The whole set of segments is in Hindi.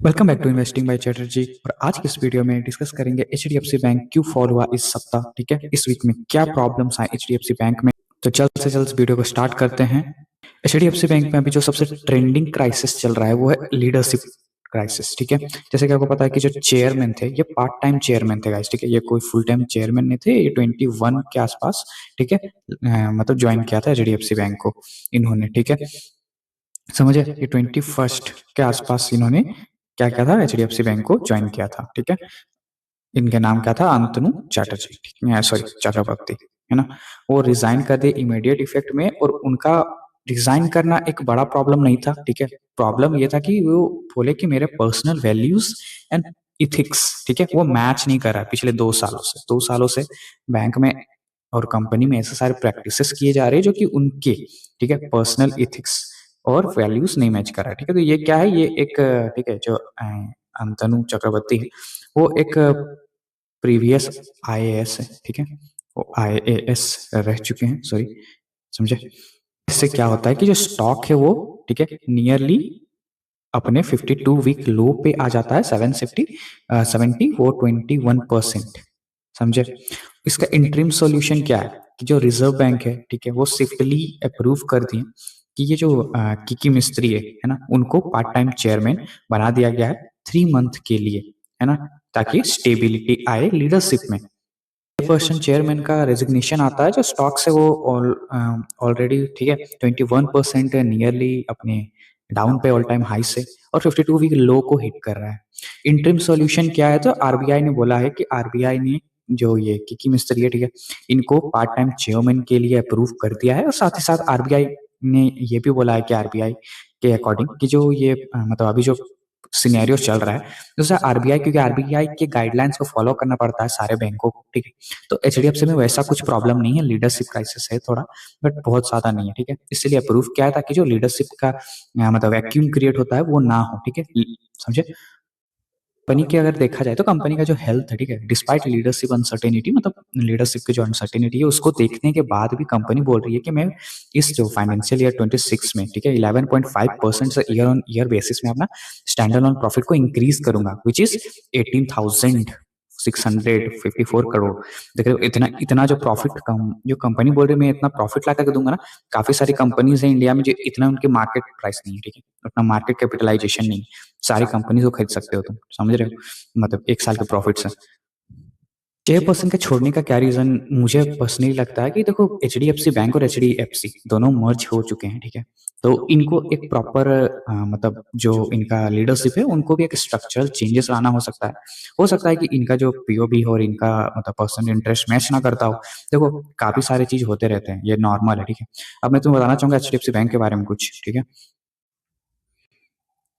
Welcome back to investing by Chatterjee. और आज की इस वीडियो में डिस्कस करेंगे एचडीएफसी बैंक क्यों फॉल हुआ इस सप्ताह। ठीक है, इस वीक में क्या प्रॉब्लम्स आए एचडीएफसी बैंक में। तो जल्द से जल्द वीडियो को स्टार्ट करते हैं। एचडीएफसी बैंक में अभी जो सबसे ट्रेंडिंग क्राइसिस चल रहा है वो है लीडरशिप क्राइसिस। ठीक है, जैसे कि आपको पता है कि जो चेयरमैन थे ये पार्ट टाइम चेयरमैन थे गाइस। ठीक है, ये कोई फुल टाइम चेयरमैन नहीं थे, ये 21 के आसपास ठीक है मतलब ज्वाइन किया था एचडीएफसी बैंक को इन्होंने। ठीक है, समझे, ये 21 के आसपास इन्होंने क्या किया था, एचडीएफसी बैंक को ज्वाइन किया था। ठीक है, इनका नाम क्या था, अंतनु चैटर्जी, ठीक है, सॉरी चक्रवर्ती, है ना। वो रिजाइन कर दिए इमीडिएट इफेक्ट में। और उनका रिजाइन करना एक बड़ा प्रॉब्लम नहीं था। ठीक है, प्रॉब्लम ये था कि वो बोले कि मेरे पर्सनल वैल्यूज एंड इथिक्स ठीक है वो मैच नहीं कर रहा है। पिछले 2 सालों से बैंक में और कंपनी में ऐसे सारे प्रैक्टिसेस किए जा रहे हैं जो कि उनके ठीक है पर्सनल इथिक्स और वैल्यूज नहीं मैच कर रहा है। ठीक है, तो ये क्या है, ये एक ठीक है जो अंतनु चक्रवर्ती है वो एक प्रीवियस आईएएस है। ठीक है, वो आईएएस रह चुके हैं, सॉरी, समझे। इससे क्या होता है कि जो स्टॉक है वो ठीक है नियरली अपने 52 वीक लो पे आ जाता है। 770 वो 21%, समझे। इसका इंटरिम सॉल्यूशन क्या है कि जो रिजर्व बैंक है ठीक है वो स्विफ्टली अप्रूव कर दिए कि ये जो किकी मिस्त्री है ना, उनको पार्ट टाइम चेयरमैन बना दिया गया है 3 मंथ के लिए, है ना, ताकि स्टेबिलिटी आए लीडरशिप में। पर्सन चेयरमैन का रेजिग्नेशन आता है जो स्टॉक से वो ऑलरेडी ठीक है 21% नियरली अपने डाउन पे ऑल टाइम हाई से और 52 वीक लो को हिट कर रहा है। इंटरिम सॉल्यूशन क्या है, तो आरबीआई ने बोला है कि आरबीआई ने जो ये किकी मिस्त्री है ठीक है इनको पार्ट टाइम चेयरमैन के लिए अप्रूव कर दिया है। और साथ ही साथ आरबीआई ने ये भी बोला है कि आरबीआई के अकॉर्डिंग कि जो ये मतलब अभी जो सिनेरियो चल रहा है जैसे आरबीआई, क्योंकि आरबीआई के गाइडलाइंस को फॉलो करना पड़ता है सारे बैंकों को। ठीक है, तो एचडीएफसी में वैसा कुछ प्रॉब्लम नहीं है, लीडरशिप क्राइसिस है थोड़ा बट बहुत ज्यादा नहीं है। ठीक है, इसलिए अप्रूव किया है ताकि जो लीडरशिप का मतलब वैक्यूम क्रिएट होता है वो ना हो। ठीक है, समझे। कंपनी के अगर देखा जाए तो कंपनी का जो हेल्थ है ठीक है डिस्पाइट लीडरशिप अनसर्टेनिटी, मतलब लीडरशिप की जो अनसर्टेनिटी है उसको देखने के बाद भी कंपनी बोल रही है कि मैं इस जो फाइनेंशियल ईयर 26 में ठीक है 11.5% से ईयर ऑन ईयर बेसिस में अपना स्टैंडर्ड ऑन प्रॉफिट को इंक्रीज करूंगा विच इज 18,654 करोड़। देख रहे हो, इतना इतना जो प्रॉफिट जो कंपनी बोल रही है मैं इतना प्रॉफिट ला करके दूंगा ना। काफी सारी कंपनीज है इंडिया में जो इतना उनके मार्केट प्राइस नहीं है, ठीक है, उतना मार्केट कैपिटलाइजेशन नहीं, सारी कंपनी को खरीद सकते हो तुम, समझ रहे हो, मतलब एक साल के प्रॉफिट से। 6% का छोड़ने का क्या रीजन मुझे पर्सनली लगता है कि देखो एचडीएफसी बैंक और एचडीएफसी दोनों मर्ज हो चुके हैं। ठीक है, तो इनको एक प्रॉपर मतलब जो इनका लीडरशिप है उनको भी एक स्ट्रक्चरल चेंजेस लाना हो सकता है कि इनका जो पीओबी हो और इनका मतलब पर्सनल इंटरेस्ट मैच ना करता हो। देखो काफी सारी चीज होते रहते हैं, ये नॉर्मल है। ठीक है, अब मैं तुम्हें बताना चाहूंगा एचडीएफसी बैंक के बारे में कुछ। ठीक है,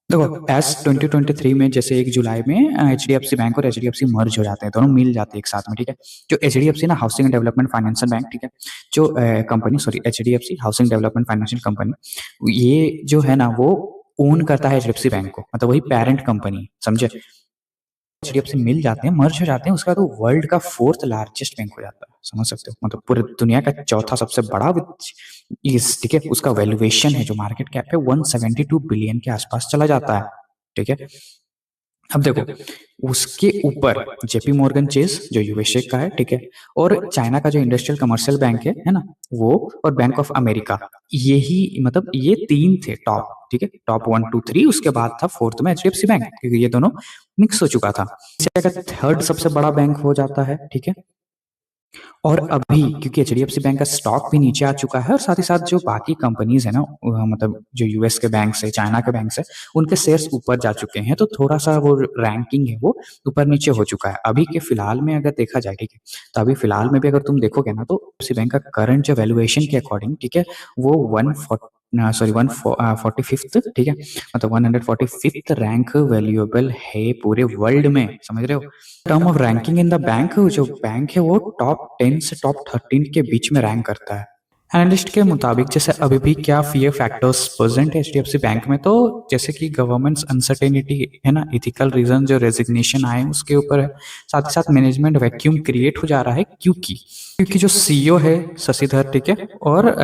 देखो एस 2023 में जैसे 1 जुलाई में एचडीएफसी बैंक और एचडीएफसी मर्ज हो जाते हैं, दोनों मिल जाते हैं एक साथ में। ठीक है, जो एचडीएफसी ना housing and development financial bank, ठीक है, जो company sorry HDFC housing development financial company ये जो है ना वो ओन करता है एचडीएफसी बैंक को, मतलब वही पेरेंट कंपनी, समझे। एचडीएफसी मिल जाते हैं, मर्ज हो जाते हैं, उसका तो वर्ल्ड का 4th लार्जेस्ट बैंक हो जाता है, समझ सकते हो, मतलब पूरे दुनिया का चौथा सबसे बड़ा इस ठीक है उसका वैल्यूएशन है जो मार्केट कैप है 172 बिलियन के आसपास चला जाता है। ठीक है, अब देखो उसके ऊपर जेपी मॉर्गन चेस जो यूएसए का है, ठीक है, और चाइना का जो इंडस्ट्रियल कमर्शियल बैंक है ना वो, और बैंक ऑफ अमेरिका, यही मतलब ये 3 थे टॉप। ठीक है, टॉप 1 2 3, उसके बाद था 4th में एचडीएफसी बैंक, क्योंकि ये दोनों मिक्स हो चुका था। इससे अगर 3rd सबसे बड़ा बैंक हो जाता है। ठीक है, और अभी क्योंकि एचडीएफसी बैंक का स्टॉक भी नीचे आ चुका है और साथ ही साथ जो बाकी कंपनीज है ना मतलब जो यूएस के बैंक से चाइना के बैंक से उनके शेयर्स ऊपर जा चुके हैं, तो थोड़ा सा वो रैंकिंग है वो ऊपर नीचे हो चुका है अभी के फिलहाल में अगर देखा जाए। ठीक है, तो अभी फिलहाल में भी अगर तुम देखोगे ना तो एचडीएफसी बैंक का करंट जो वैल्यूएशन के अकॉर्डिंग ठीक है वो 145th, ठीक है, मतलब 145th रैंक वैल्यूएबल है पूरे वर्ल्ड में, समझ रहे हो। Term of ranking in the bank, जो बैंक है वो टॉप 10 से टॉप 13 के बीच में रैंक करता है। एनालिस्ट के मुताबिक जैसे अभी भी क्या फियर फैक्टर्स प्रेजेंट है एचडीएफसी बैंक में, तो जैसे कि गवर्नमेंट्स अनसर्टेनिटी है ना, इथिकल रीजन जो रेजिग्नेशन आए उसके ऊपर है, साथ ही साथ मैनेजमेंट वैक्यूम क्रिएट हो जा रहा है, क्योंकि जो सीईओ है शशिधर, ठीक है, और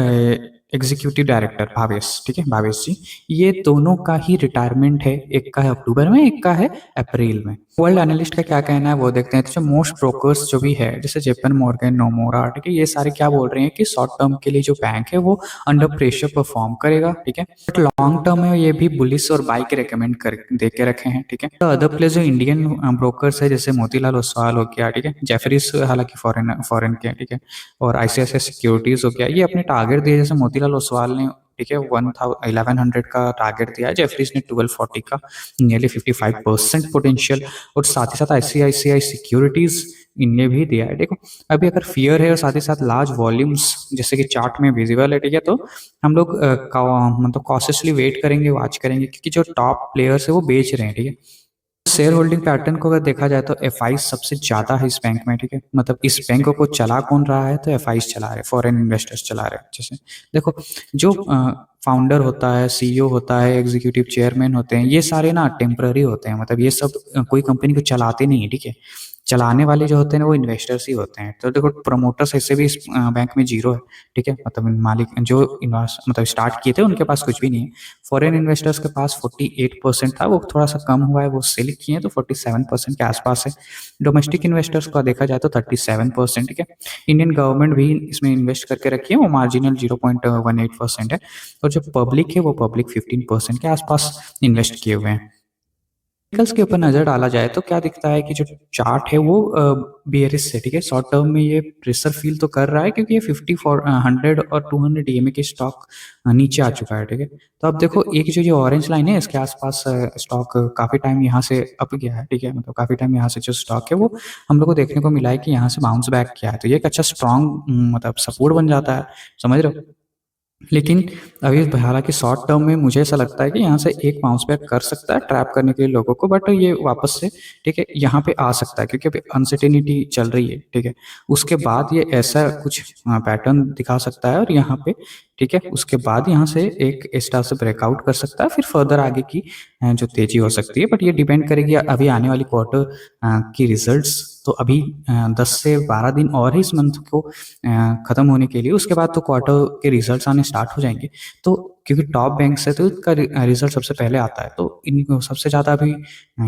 एग्जीक्यूटिव डायरेक्टर भावेश, ठीक है, भावेश जी, ये दोनों का ही रिटायरमेंट है। एक का है अक्टूबर में, एक का है अप्रैल में। वर्ल्ड एनालिस्ट का क्या कहना है वो देखते हैं। तो जो मोस्ट ब्रोकर्स जो भी है, जैसे जेपन मॉर्गन, नोमोरा, ठीक है, ये सारे क्या बोल रहे हैं कि शॉर्ट टर्म के लिए जो बैंक है वो अंडर प्रेशर परफॉर्म करेगा, ठीक है, बट लॉन्ग टर्म में ये भी बुलिश और बाई के रिकमेंड कर दे के रखे हैं, ठीक है। तो अदर प्लेस जो इंडियन ब्रोकर्स है, जैसे मोतीलाल ओसवाल हो गया, ठीक है, जेफरीज हालांकि फॉरेन फॉरेन के, ठीक है, और आईसीआईसीआई सिक्योरिटीज हो गया, ये अपने टारगेट दिए, जैसे मोतीलाल ओसवाल ने, ठीक है, 1100 का टारगेट दिया है, जेफरीज ने 1240 का, नियरली 55% पोटेंशियल। और साथ ही साथ आईसीआईसीआई सिक्योरिटीज इनने भी दिया है। देखो अभी अगर फियर है और साथ ही साथ लार्ज वॉल्यूम्स जैसे कि चार्ट में विजिबल है, ठीक है, तो हम लोग मतलब कॉशियसली वेट करेंगे, वॉच करेंगे, क्योंकि जो टॉप प्लेयर्स है वो बेच रहे हैं, ठीक है। शेयर होल्डिंग पैटर्न को अगर देखा जाए तो एफआई सबसे ज्यादा है इस बैंक में, ठीक है, मतलब इस बैंक को चला कौन रहा है, तो एफआई चला रहे, फॉरेन इन्वेस्टर्स चला रहे हैं। जैसे देखो जो फाउंडर होता है, सीईओ होता है, एग्जीक्यूटिव चेयरमैन होते हैं, ये सारे ना टेम्पररी होते हैं, मतलब ये सब कोई कंपनी को चलाते नहीं है, ठीक है। चलाने वाले जो होते हैं वो इन्वेस्टर्स ही होते हैं। तो देखो प्रमोटर्स ऐसे भी इस बैंक में जीरो है, ठीक है, मतलब मालिक जो इन्वेस्ट मतलब स्टार्ट किए थे उनके पास कुछ भी नहीं है। फॉरेन इन्वेस्टर्स के पास 48% था, वो थोड़ा सा कम हुआ है, वो सेल किए हैं, तो 47% के आसपास है। डोमेस्टिक इन्वेस्टर्स का देखा जाए तो 37%, ठीक है। इंडियन गवर्नमेंट भी इसमें इन्वेस्ट करके रखी है, वो मार्जिनल 0.18% है। और जो पब्लिक है वो पब्लिक 15% के आसपास इन्वेस्ट किए हुए हैं। टेक्निकल्स के ऊपर नजर डाला जाए तो क्या दिखता है कि जो चार्ट है वो बेयरिश है, ठीक है। शॉर्ट टर्म में ये प्रेशर फील तो कर रहा है, क्योंकि ये 50 100 और 200 ईएमए के स्टॉक नीचे आ चुका है, ठीक है। तो अब देखो एक जो ये ऑरेंज लाइन है, इसके आसपास स्टॉक काफी टाइम यहाँ से अप गया है, ठीक है, मतलब काफी टाइम यहाँ से जो स्टॉक है वो हम लोग को देखने को मिला है कि यहाँ से बाउंस बैक किया है, तो ये एक अच्छा स्ट्रॉन्ग मतलब सपोर्ट बन जाता है, समझ रहे हो। लेकिन अभी हालांकि शॉर्ट टर्म में मुझे ऐसा लगता है कि यहाँ से एक बाउंस बैक कर सकता है ट्रैप करने के लिए लोगों को, बट ये वापस से, ठीक है, यहाँ पे आ सकता है, क्योंकि अभी अनसर्टेनिटी चल रही है, ठीक है। उसके बाद ये ऐसा कुछ पैटर्न दिखा सकता है और यहाँ पे, ठीक है, उसके बाद यहाँ से एक स्टार से ब्रेकआउट कर सकता है, फिर फर्दर आगे की जो तेजी हो सकती है, बट ये डिपेंड करेगी अभी आने वाली क्वार्टर की रिजल्ट्स। तो अभी 10 से 12 दिन और है इस मंथ को खत्म होने के लिए, उसके बाद तो क्वार्टर के रिजल्ट्स आने स्टार्ट हो जाएंगे। तो क्योंकि टॉप बैंक है तो इसका रिजल्ट सबसे पहले आता है, तो इनको सबसे ज़्यादा अभी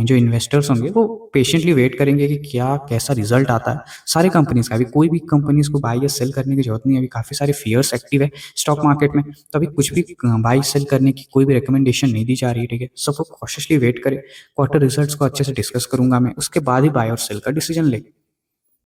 जो इन्वेस्टर्स होंगे वो पेशेंटली वेट करेंगे कि क्या कैसा रिजल्ट आता है सारी कंपनीज का। अभी कोई भी कंपनीज को बाई या सेल करने की जरूरत नहीं है, अभी काफ़ी सारे फियर्स एक्टिव है स्टॉक मार्केट में, तो अभी कुछ भी बाई सेल करने की कोई भी रिकमेंडेशन नहीं दी जा रही है, ठीक है। सबको कॉशियसली वेट करें, क्वार्टर रिजल्ट्स को अच्छे से डिस्कस करूंगा मैं, उसके बाद ही बाय और सेल का डिसीजन ले।